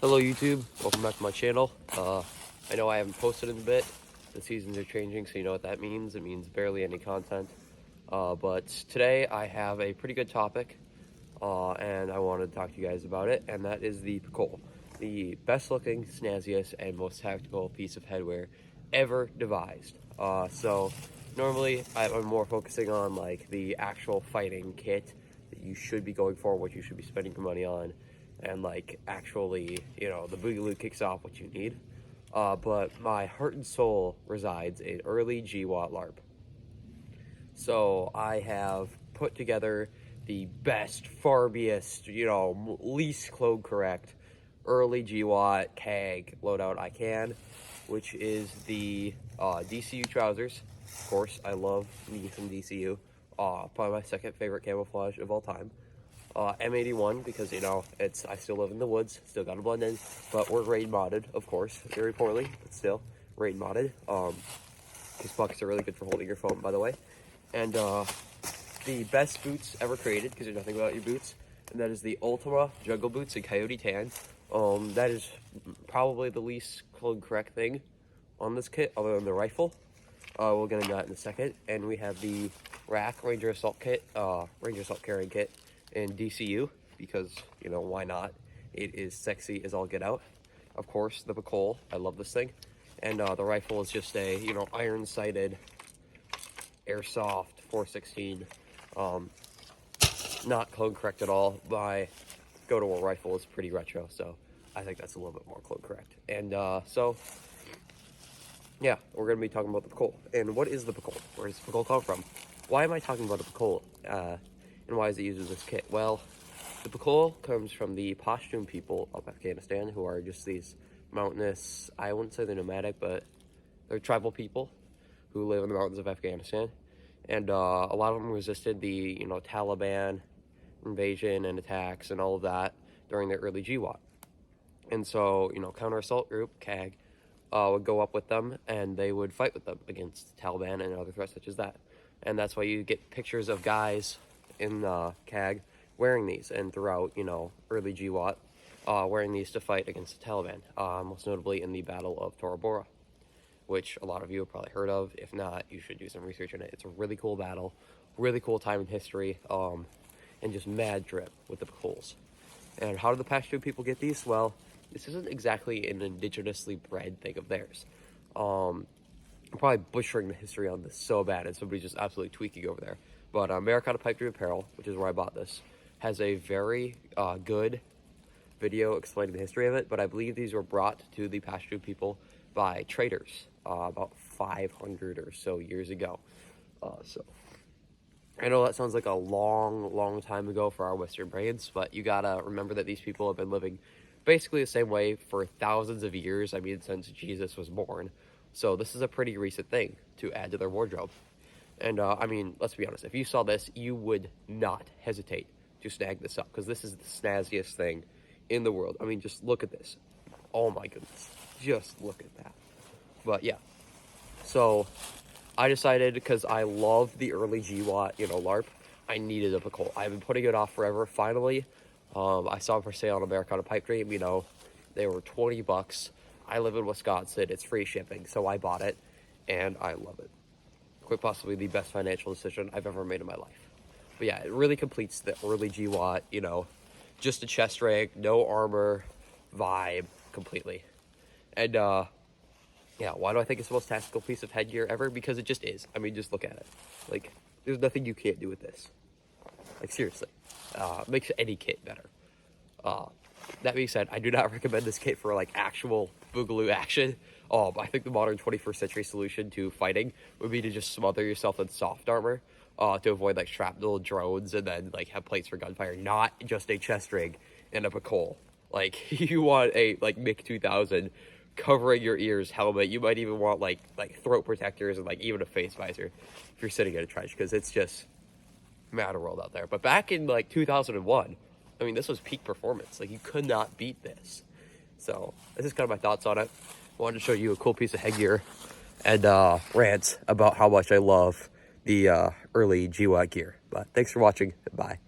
Hello YouTube, welcome back to my channel. I know I haven't posted in a bit. The seasons are changing, so you know what that means. It means barely any content. But today I have a pretty good topic, and I wanted to talk to you guys about it, and that is the Pakol. The best looking, snazziest, and most tactical piece of headwear ever devised. So normally I'm more focusing on like the actual fighting kit that you should be going for, what you should be spending your money on, and like actually, you know, the boogaloo kicks off what you need. But my heart and soul resides in early GWOT LARP. So I have put together the best, farbiest, you know, least code correct early GWOT CAG loadout I can, which is the DCU trousers. Of course, I love me some DCU. Probably my second favorite camouflage of all time. M81 because, you know, I still live in the woods, still gotta blend in, but we're raid modded, of course, very poorly, but still raid modded. These buckets are really good for holding your phone, by the way. And the best boots ever created, because you're nothing without your boots, and that is the Ultima Jungle Boots in Coyote Tan. That is probably the least code correct thing on this kit, other than the rifle. We'll get into that in a second. And we have the Rack Ranger Assault Kit, Ranger Assault Carrying Kit in DCU, because, you know, why not? It is sexy as all get out. Of course, the Pakol, I love this thing. And the rifle is just a, you know, iron-sighted, airsoft 416. Not code correct at all. My go-to-war rifle is pretty retro, so I think that's a little bit more code correct. And so, yeah, we're going to be talking about the Pakol. And what is the Pakol? Where does the Pakol come from? Why am I talking about the Pakol? And why is it used as this kit? Well, the Pakol comes from the Pashtun people of Afghanistan, who are just these mountainous, I wouldn't say they're nomadic, but they're tribal people who live in the mountains of Afghanistan. And a lot of them resisted the, you know, Taliban invasion and attacks and all of that during the early GWOT. And so, you know, Counter Assault Group, CAG, would go up with them and they would fight with them against the Taliban and other threats such as that. And that's why you get pictures of guys in CAG wearing these, and throughout, you know, early GWOT, wearing these to fight against the Taliban, most notably in the Battle of Tora, Bora, which a lot of you have probably heard of. If not, you should do some research on it. It's a really cool battle, really cool time in history, and just mad drip with the Pakols. And how do the Pashtun people get these? Well, this isn't exactly an indigenously bred thing of theirs. I'm probably butchering the history on this so bad, and somebody's just absolutely tweaking over there. But Americana Pipedream Apparel, which is where I bought this, has a very good video explaining the history of it. But I believe these were brought to the Pashtun people by traders about 500 or so years ago. So I know that sounds like a long time ago for our Western brains, but you gotta remember that these people have been living basically the same way for thousands of years. I mean, since Jesus was born. So this is a pretty recent thing to add to their wardrobe. And I mean, let's be honest, if you saw this, you would not hesitate to snag this up, because this is the snazziest thing in the world. I mean, just look at this. Oh my goodness. Just look at that. But yeah. So I decided, because I love the early GWOT, you know, LARP, I needed a Pakol. I've been putting it off forever. Finally, I saw it for sale on Americana Pipedream. You know, they were 20 bucks. I live in Wisconsin. It's free shipping, so I bought it, and I love it. Quite possibly the best financial decision I've ever made in my life. But yeah, it really completes the early GWOT, you know, just a chest rig, no armor vibe completely. And yeah, why do I think it's the most tactical piece of headgear ever? Because it just is. I mean, just look at it. Like, there's nothing you can't do with this. Like, seriously. Makes any kit better. That being said, I do not recommend this kit for, like, actual boogaloo action. I think the modern 21st century solution to fighting would be to just smother yourself in soft armor to avoid, like, shrapnel, drones, and then, like, have plates for gunfire. Not just a chest rig and a Pakol. Like, you want a, like, MiG-2000 covering your ears helmet. You might even want, like throat protectors and, like, even a face visor if you're sitting in a trench, because it's just mad world out there. But back in, like, 2001, I mean, this was peak performance. Like, you could not beat this. So, this is kind of my thoughts on it. I wanted to show you a cool piece of headgear and rant about how much I love the early GWOT gear. But thanks for watching. Bye.